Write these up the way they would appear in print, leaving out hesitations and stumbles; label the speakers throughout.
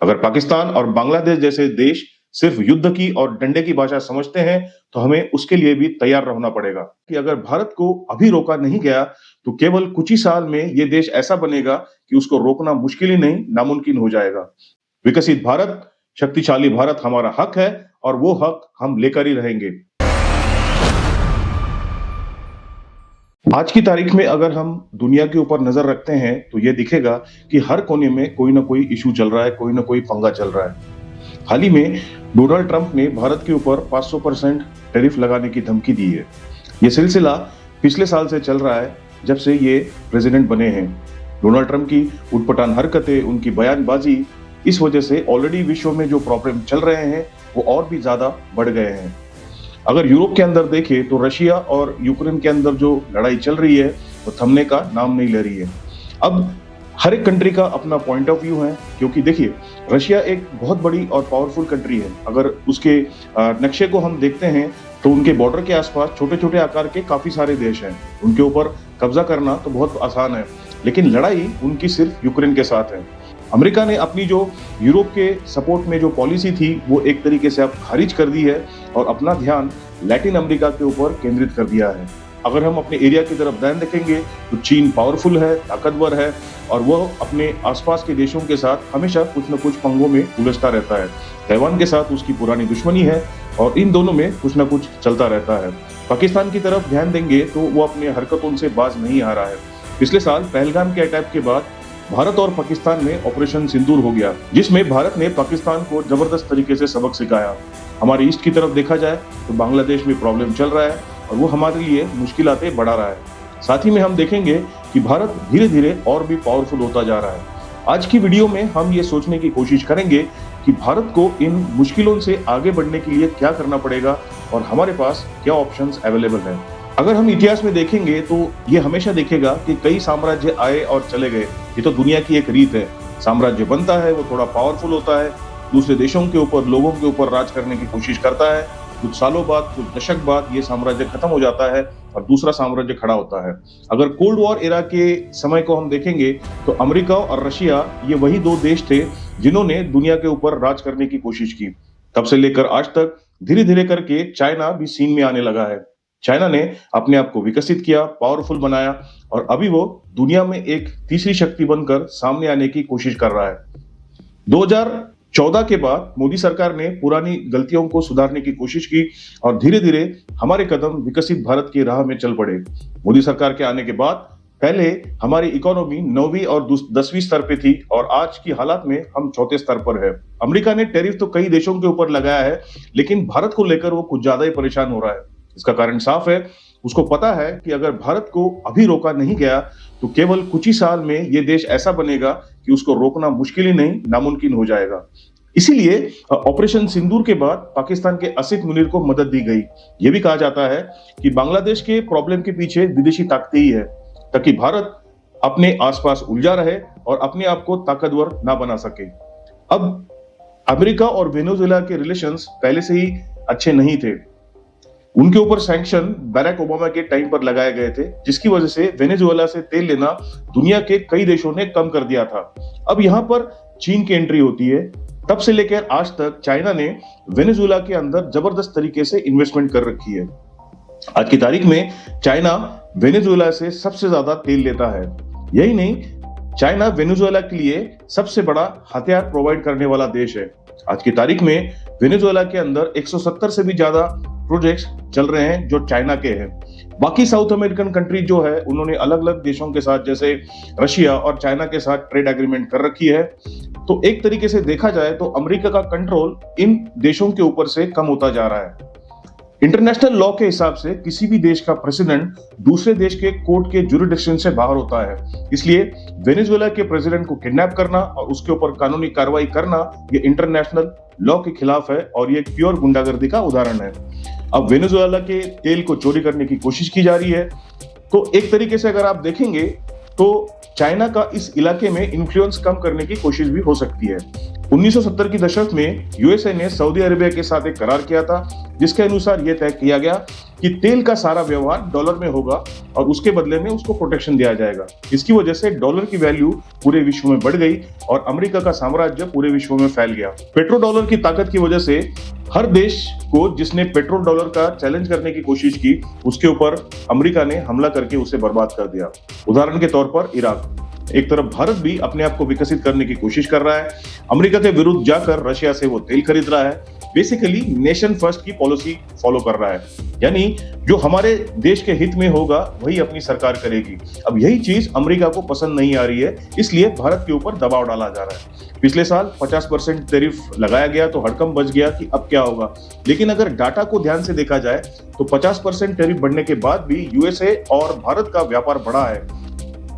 Speaker 1: अगर पाकिस्तान और बांग्लादेश जैसे देश सिर्फ युद्ध की और डंडे की भाषा समझते हैं, तो हमें उसके लिए भी तैयार रहना पड़ेगा कि अगर भारत को अभी रोका नहीं गया, तो केवल कुछ ही साल में ये देश ऐसा बनेगा कि उसको रोकना मुश्किल ही नहीं, नामुमकिन हो जाएगा। विकसित भारत, शक्तिशाली भारत हमारा हक है और वो हक हम लेकर ही रहेंगे। आज की तारीख में अगर हम दुनिया के ऊपर नजर रखते हैं, तो ये दिखेगा कि हर कोने में कोई ना कोई इशू चल रहा है, कोई ना कोई पंगा चल रहा है। हाल ही में डोनाल्ड ट्रंप ने भारत के ऊपर 500% टैरिफ लगाने की धमकी दी है। ये सिलसिला पिछले साल से चल रहा है, जब से ये प्रेसिडेंट बने हैं। डोनाल्ड ट्रंप की उटपटांग हरकतें, उनकी बयानबाजी, इस वजह से ऑलरेडी विश्व में जो प्रॉब्लम चल रहे हैं वो और भी ज्यादा बढ़ गए हैं। अगर यूरोप के अंदर देखें तो रशिया और यूक्रेन के अंदर जो लड़ाई चल रही है वो थमने का नाम नहीं ले रही है। अब हर एक कंट्री का अपना पॉइंट ऑफ व्यू है, क्योंकि देखिए रशिया एक बहुत बड़ी और पावरफुल कंट्री है। अगर उसके नक्शे को हम देखते हैं तो उनके बॉर्डर के आसपास छोटे छोटे आकार के काफी सारे देश हैं। उनके ऊपर कब्जा करना तो बहुत आसान है, लेकिन लड़ाई उनकी सिर्फ यूक्रेन के साथ है। अमेरिका ने अपनी जो यूरोप के सपोर्ट में जो पॉलिसी थी वो एक तरीके से अब खारिज कर दी है और अपना ध्यान लैटिन अमेरिका के ऊपर केंद्रित कर दिया है। अगर हम अपने एरिया की तरफ ध्यान रखेंगे तो चीन पावरफुल है, ताकतवर है और वह अपने आसपास के देशों के साथ हमेशा कुछ न कुछ पंगों में उलझता रहता है। ताइवान के साथ उसकी पुरानी दुश्मनी है और इन दोनों में कुछ न कुछ चलता रहता है। पाकिस्तान की तरफ ध्यान देंगे तो वो अपने हरकतों से बाज नहीं आ रहा है। पिछले साल पहलगाम के अटैक के बाद भारत और पाकिस्तान में ऑपरेशन सिंदूर हो गया, जिसमें भारत ने पाकिस्तान को जबरदस्त तरीके से सबक सिखाया। हमारे ईस्ट की तरफ देखा जाए तो बांग्लादेश में प्रॉब्लम चल रहा है और वो हमारे लिए मुश्किलातें बढ़ा रहा है। साथ ही में हम देखेंगे कि भारत धीरे धीरे और भी पावरफुल होता जा रहा है। आज की वीडियो में हम ये सोचने की कोशिश करेंगे कि भारत को इन मुश्किलों से आगे बढ़ने के लिए क्या करना पड़ेगा और हमारे पास क्या ऑप्शंस अवेलेबल हैं। अगर हम इतिहास में देखेंगे तो ये हमेशा देखेगा कि कई साम्राज्य आए और चले गए। ये तो दुनिया की एक रीत है। साम्राज्य बनता है, वो थोड़ा पावरफुल होता है, दूसरे देशों के ऊपर, लोगों के ऊपर राज करने की कोशिश करता है। कुछ सालों बाद, कुछ दशक बाद ये साम्राज्य खत्म हो जाता है और दूसरा साम्राज्य खड़ा होता है। अगर कोल्ड वॉर एरा के समय को हम देखेंगे तो अमेरिका और रशिया ये वही दो देश थे जिन्होंने दुनिया के ऊपर राज करने की कोशिश की। तब से लेकर आज तक धीरे धीरे करके चाइना भी सीन में आने लगा है। चाइना ने अपने आप को विकसित किया, पावरफुल बनाया और अभी वो दुनिया में एक तीसरी शक्ति बनकर सामने आने की कोशिश कर रहा है। 2014 के बाद मोदी सरकार ने पुरानी गलतियों को सुधारने की कोशिश की और धीरे धीरे हमारे कदम विकसित भारत की राह में चल पड़े। मोदी सरकार के आने के बाद पहले हमारी इकोनॉमी 9वीं और 10वीं स्तर पे थी और आज की हालात में हम चौथे स्तर पर है। अमेरिका ने टैरिफ तो कई देशों के ऊपर लगाया है, लेकिन भारत को लेकर वो कुछ ज्यादा ही परेशान हो रहा है। इसका कारण साफ है, उसको पता है कि अगर भारत को अभी रोका नहीं गया, तो केवल कुछ ही साल में ये देश ऐसा बनेगा कि उसको रोकना मुश्किल ही नहीं, नामुमकिन हो जाएगा। इसीलिए ऑपरेशन सिंदूर के बाद पाकिस्तान के आसिफ मुनीर को मदद दी गई। यह भी कहा जाता है कि बांग्लादेश के प्रॉब्लम के पीछे विदेशी ताकतें ही है, ताकि भारत अपने आसपास उलझा रहे और अपने आप को ताकतवर ना बना सके। अब अमेरिका और वेनेजुएला के रिलेशंस पहले से ही अच्छे नहीं थे। उनके ऊपर सैंक्शन बैराक ओबामा के टाइम पर लगाए गए थे, जिसकी वजह से वेनेजुएला से तेल लेना दुनिया के कई देशों ने कम कर दिया था। अब यहाँ पर चीन की एंट्री होती है। तब से लेकर आज तक चाइना ने वेनेजुएला के अंदर जबरदस्त तरीके से इन्वेस्टमेंट कर रखी है। आज की तारीख में चाइना वेनेजुएला से सबसे ज्यादा तेल लेता है। यही नहीं, चाइना वेनेजुएला के लिए सबसे बड़ा हथियार प्रोवाइड करने वाला देश है। आज की तारीख में वेनेजुएला के अंदर 170 से भी ज्यादा प्रोजेक्ट्स चल रहे हैं जो चाइना के हैं। बाकी साउथ अमेरिकन कंट्री जो है उन्होंने अलग अलग देशों के साथ, जैसे रशिया और चाइना के साथ ट्रेड एग्रीमेंट कर रखी है। तो एक तरीके से देखा जाए तो अमेरिका का कंट्रोल इन देशों के ऊपर से कम होता जा रहा है। इंटरनेशनल लॉ के हिसाब से किसी भी देश का प्रेसिडेंट दूसरे देश के कोर्ट के जुरिडिक्शन से बाहर होता है। इसलिए वेनेजुएला के प्रेसिडेंट को किडनैप करना और उसके ऊपर कानूनी कार्रवाई करना ये इंटरनेशनल लॉ के खिलाफ है और ये प्योर गुंडागर्दी का उदाहरण है। अब वेनेजुएला के तेल को चोरी करने की कोशिश की जा रही है। तो एक तरीके से अगर आप देखेंगे तो चाइना का इस इलाके में इन्फ्लुएंस कम करने की कोशिश भी हो सकती है। 1970 की दशक में यूएसए ने सऊदी अरेबिया के साथ एक करार किया था, जिसके अनुसार यह तय किया गया कि तेल का सारा व्यवहार डॉलर में होगा और उसके बदले में उसको प्रोटेक्शन दिया जाएगा। इसकी वजह से डॉलर की वैल्यू पूरे विश्व में बढ़ गई और अमेरिका का साम्राज्य पूरे विश्व में फैल गया। पेट्रो डॉलर की ताकत की वजह से हर देश को जिसने पेट्रोल डॉलर का चैलेंज करने की कोशिश की, उसके ऊपर अमेरिका ने हमला करके उसे बर्बाद कर दिया। उदाहरण के तौर पर इराक। एक तरफ भारत भी अपने आप को विकसित करने की कोशिश कर रहा है, अमेरिका के विरुद्ध जाकर रशिया से वो तेल खरीद रहा है, बेसिकली नेशन फर्स्ट की पॉलिसी फॉलो कर रहा है, यानी जो हमारे देश के हित में होगा वही अपनी सरकार करेगी। अब यही चीज अमेरिका को पसंद नहीं आ रही है, इसलिए भारत के ऊपर दबाव डाला जा रहा है। पिछले साल 50% टैरिफ लगाया गया तो हड़कंप बच गया कि अब क्या होगा, लेकिन अगर डाटा को ध्यान से देखा जाए तो 50% टैरिफ बढ़ने के बाद भी यूएसए और भारत का व्यापार बढ़ा है।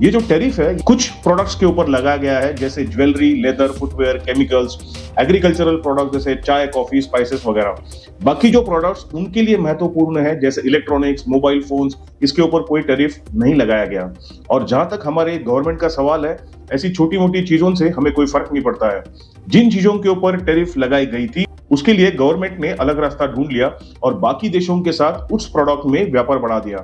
Speaker 1: ये जो टैरिफ है कुछ प्रोडक्ट्स के ऊपर लगाया गया है, जैसे jewellery, leather, footwear, chemicals, agricultural product जैसे चाय, कॉफी, स्पाइसेस वगैरह। बाकी जो प्रोडक्ट्स उनके लिए महत्वपूर्ण है, जैसे इलेक्ट्रॉनिक्स, मोबाइल फोन्स, इसके ऊपर कोई टैरिफ नहीं लगाया गया। और जहां तक हमारे गवर्नमेंट का सवाल है, ऐसी छोटी मोटी चीजों से हमें कोई फर्क नहीं पड़ता है। जिन चीजों के ऊपर टैरिफ लगाई गई थी उसके लिए गवर्नमेंट ने अलग रास्ता ढूंढ लिया और बाकी देशों के साथ उस प्रोडक्ट में व्यापार बढ़ा दिया।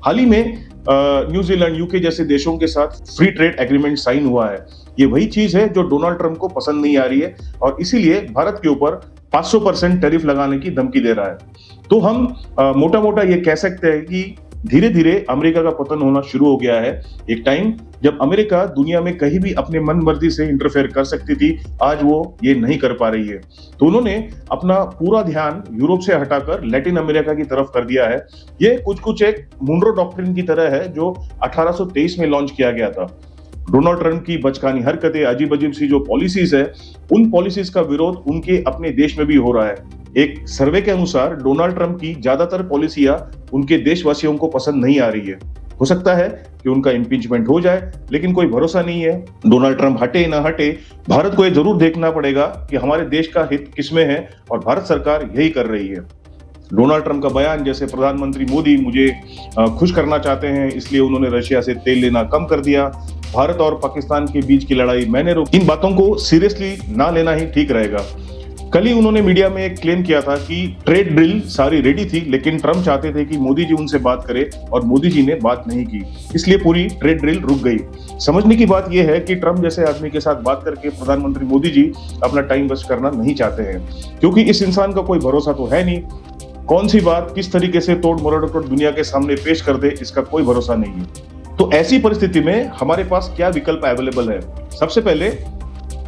Speaker 1: हाल ही में न्यूजीलैंड, यूके जैसे देशों के साथ फ्री ट्रेड एग्रीमेंट साइन हुआ है। ये वही चीज है जो डोनाल्ड ट्रंप को पसंद नहीं आ रही है और इसीलिए भारत के ऊपर 500% टैरिफ लगाने की धमकी दे रहा है। तो हम मोटा मोटा ये कह सकते हैं कि धीरे धीरे अमेरिका का पतन होना शुरू हो गया है। एक टाइम जब अमेरिका दुनिया में कहीं भी अपने मन मर्जी से इंटरफेयर कर सकती थी, आज वो ये नहीं कर पा रही है। तो उन्होंने अपना पूरा ध्यान यूरोप से हटाकर लैटिन अमेरिका की तरफ कर दिया है। ये कुछ एक मुनरो डॉक्ट्रिन की तरह है जो 1823 में लॉन्च किया गया था। डोनाल्ड ट्रंप की बचकानी हरकतें, अजीब अजीब सी जो पॉलिसीज है, उन पॉलिसीज का विरोध उनके अपने देश में भी हो रहा है। एक सर्वे के अनुसार डोनाल्ड ट्रंप की ज्यादातर पॉलिसियां उनके देशवासियों को पसंद नहीं आ रही है। हो सकता है कि उनका इम्पीचमेंट हो जाए, लेकिन कोई भरोसा नहीं है। डोनाल्ड ट्रंप हटे ना हटे, भारत को यह जरूर देखना पड़ेगा कि हमारे देश का हित किसमें है और भारत सरकार यही कर रही है। डोनाल्ड ट्रंप का बयान, जैसे प्रधानमंत्री मोदी मुझे खुश करना चाहते हैं इसलिए उन्होंने रशिया से तेल लेना कम कर दिया, भारत और पाकिस्तान के बीच की लड़ाई मैंने रोकी, इन बातों को सीरियसली ना लेना ही ठीक रहेगा। कल ही उन्होंने मीडिया में एक क्लेम किया था कि ट्रेड ड्रिल सारी रेडी थी, लेकिन ट्रंप चाहते थे कि मोदी जी उनसे बात करें और मोदी जी ने बात नहीं की, इसलिए पूरी ट्रेड ड्रिल रुक गई। समझने की बात यह है कि ट्रंप जैसे आदमी के साथ बात करके प्रधानमंत्री मोदी जी अपना टाइम वेस्ट करना नहीं चाहते हैं, क्योंकि इस इंसान का कोई भरोसा तो है नहीं। कौन सी बात किस तरीके से तोड़ मरोड़ कर दुनिया के सामने पेश कर दे, इसका कोई भरोसा नहीं है। तो ऐसी परिस्थिति में हमारे पास क्या विकल्प अवेलेबल है? सबसे पहले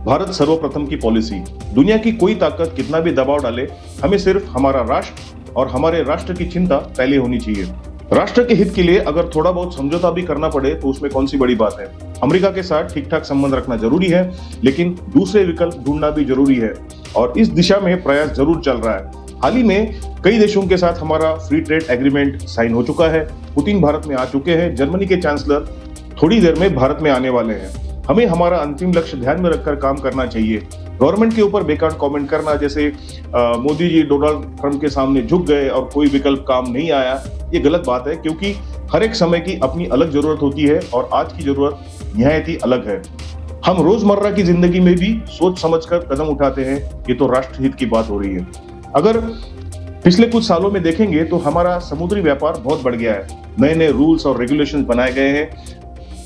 Speaker 1: भारत सर्वप्रथम की पॉलिसी। दुनिया की कोई ताकत कितना भी दबाव डाले, हमें सिर्फ हमारा राष्ट्र और हमारे राष्ट्र की चिंता पहले होनी चाहिए। राष्ट्र के हित के लिए अगर थोड़ा बहुत समझौता भी करना पड़े तो उसमें कौन सी बड़ी बात है। अमेरिका के साथ ठीक ठाक संबंध रखना जरूरी है, लेकिन दूसरे विकल्प ढूंढना भी जरूरी है और इस दिशा में प्रयास जरूर चल रहा है। हाल ही में कई देशों के साथ हमारा फ्री ट्रेड एग्रीमेंट साइन हो चुका है। पुतिन भारत में आ चुके हैं, जर्मनी के चांसलर थोड़ी देर में भारत में आने वाले हैं। हमें हमारा अंतिम लक्ष्य ध्यान में रखकर काम करना चाहिए। गवर्नमेंट के ऊपर बेकार कमेंट करना, जैसे मोदी जी डोनाल्ड ट्रंप के सामने झुक गए और कोई विकल्प काम नहीं आया, ये गलत बात है, क्योंकि हर एक समय की अपनी अलग जरूरत होती है और आज की जरूरत निहायत ही अलग है। हम रोजमर्रा की जिंदगी में भी सोच समझकर कदम उठाते हैं, ये तो राष्ट्र हित की बात हो रही है। अगर पिछले कुछ सालों में देखेंगे तो हमारा समुद्री व्यापार बहुत बढ़ गया है। नए नए रूल्स और रेगुलेशन बनाए गए हैं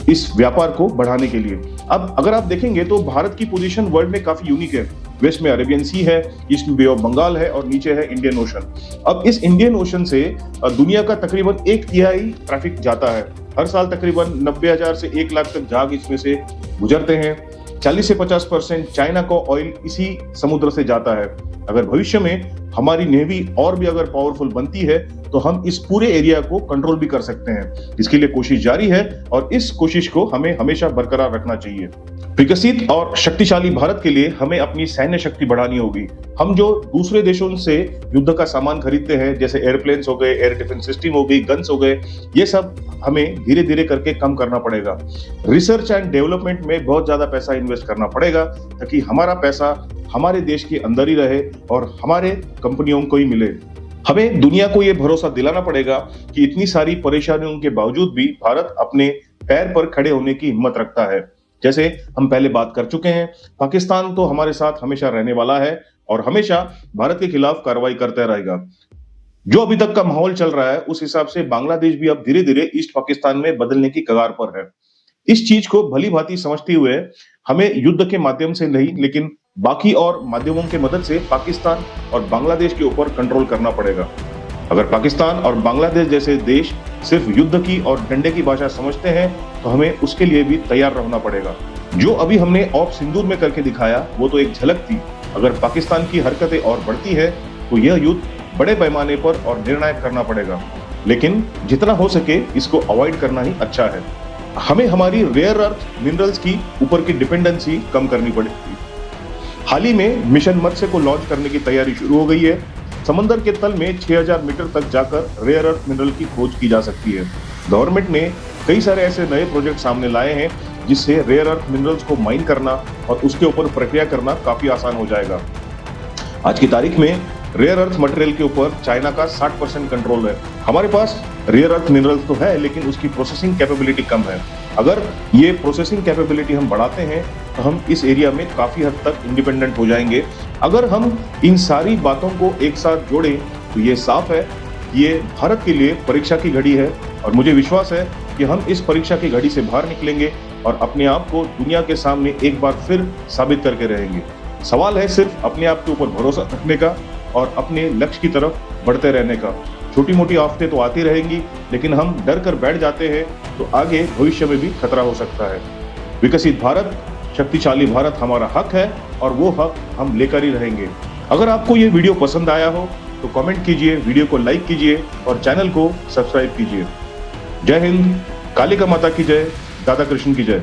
Speaker 1: इस व्यापार को बढ़ाने के लिए। अब अगर आप देखेंगे तो भारत की पोजीशन वर्ल्ड में काफी यूनिक है। वेस्ट में अरेबियन सी है, ईस्ट में बे ऑफ बंगाल है और नीचे है इंडियन ओशन। अब इस इंडियन ओशन से दुनिया का तकरीबन 1/3 ट्रैफिक जाता है। हर साल तकरीबन 90,000 से 1 लाख तक जहाज इसमें से गुजरते हैं। 40 से 50% चाइना का ऑयल इसी समुद्र से जाता है। अगर भविष्य में हमारी नेवी और भी अगर पावरफुल बनती है तो हम इस पूरे एरिया को कंट्रोल भी कर सकते हैं। इसके लिए कोशिश जारी है और इस कोशिश को हमें हमेशा बरकरार रखना चाहिए। विकसित और शक्तिशाली भारत के लिए हमें अपनी सैन्य शक्ति बढ़ानी होगी। हम जो दूसरे देशों से युद्ध का सामान खरीदते हैं, जैसे एयरप्लेन्स हो गए, एयर डिफेंस सिस्टम हो गई, गन्स हो गए, ये सब हमें धीरे धीरे करके कम करना पड़ेगा। रिसर्च एंड डेवलपमेंट में बहुत ज्यादा पैसा इन्वेस्ट करना पड़ेगा ताकि हमारा पैसा हमारे देश के अंदर ही रहे और हमारे कंपनियों को ही मिले। हमें दुनिया को यह भरोसा दिलाना पड़ेगा कि इतनी सारी परेशानियों के बावजूद भी भारत अपने पैर पर खड़े होने की हिम्मत रखता है। जैसे हम पहले बात कर चुके हैं, पाकिस्तान तो हमारे साथ हमेशा रहने वाला है और हमेशा भारत के खिलाफ कार्रवाई करता रहेगा। जो अभी तक का माहौल चल रहा है, उस हिसाब से बांग्लादेश भी अब धीरे-धीरे ईस्ट पाकिस्तान में बदलने की कगार पर है। इस चीज को भली-भांति समझते हुए हमें युद्ध के माध्यम से नहीं, लेकिन बाकी और माध्यमों की मदद से पाकिस्तान और बांग्लादेश के ऊपर कंट्रोल करना पड़ेगा। अगर पाकिस्तान और बांग्लादेश जैसे देश सिर्फ युद्ध की और डंडे की भाषा समझते हैं, तो हमें उसके लिए भी तैयार रहना पड़ेगा। जो अभी हमने ऑप सिंदूर में करके दिखाया, वो तो एक झलक थी। अगर पाकिस्तान की हरकतें और बढ़ती है, तो यह युद्ध बड़े पैमाने पर और निर्णायक करना पड़ेगा। लेकिन जितना हो सके इसको अवॉइड करना ही अच्छा है। हमें हमारी रेयर अर्थ मिनरल्स की ऊपर की डिपेंडेंसी कम करनी पड़ेगी। हाल ही में मिशन मत्स्य को लॉन्च करने की तैयारी शुरू हो गई है। समंदर के तल में 6000 मीटर तक जाकर रेयर अर्थ मिनरल की खोज की जा सकती है। गवर्नमेंट ने कई सारे ऐसे नए प्रोजेक्ट सामने लाए हैं जिससे रेयर अर्थ मिनरल्स को माइन करना और उसके ऊपर प्रक्रिया करना काफी आसान हो जाएगा। आज की तारीख में रेयर अर्थ मटेरियल के ऊपर चाइना का 60% कंट्रोल है। हमारे पास रेयर अर्थ मिनरल्स तो है, लेकिन उसकी प्रोसेसिंग कैपेबिलिटी कम है। अगर ये प्रोसेसिंग कैपेबिलिटी हम बढ़ाते हैं तो हम इस एरिया में काफी हद तक इंडिपेंडेंट हो जाएंगे। अगर हम इन सारी बातों को एक साथ जोड़ें तो ये साफ है, ये भारत के लिए परीक्षा की घड़ी है और मुझे विश्वास है कि हम इस परीक्षा की घड़ी से बाहर निकलेंगे और अपने आप को दुनिया के सामने एक बार फिर साबित करके रहेंगे। सवाल है सिर्फ अपने आप के ऊपर भरोसा रखने का और अपने लक्ष्य की तरफ बढ़ते रहने का। छोटी मोटी आफतें तो आती रहेंगी, लेकिन हम डर कर बैठ जाते हैं तो आगे भविष्य में भी खतरा हो सकता है। विकसित भारत, शक्तिशाली भारत हमारा हक है और वो हक हम लेकर ही रहेंगे। अगर आपको ये वीडियो पसंद आया हो तो कमेंट कीजिए, वीडियो को लाइक कीजिए और चैनल को सब्सक्राइब कीजिए। जय हिंद, कालिका माता की जय, दादा कृष्ण की जय।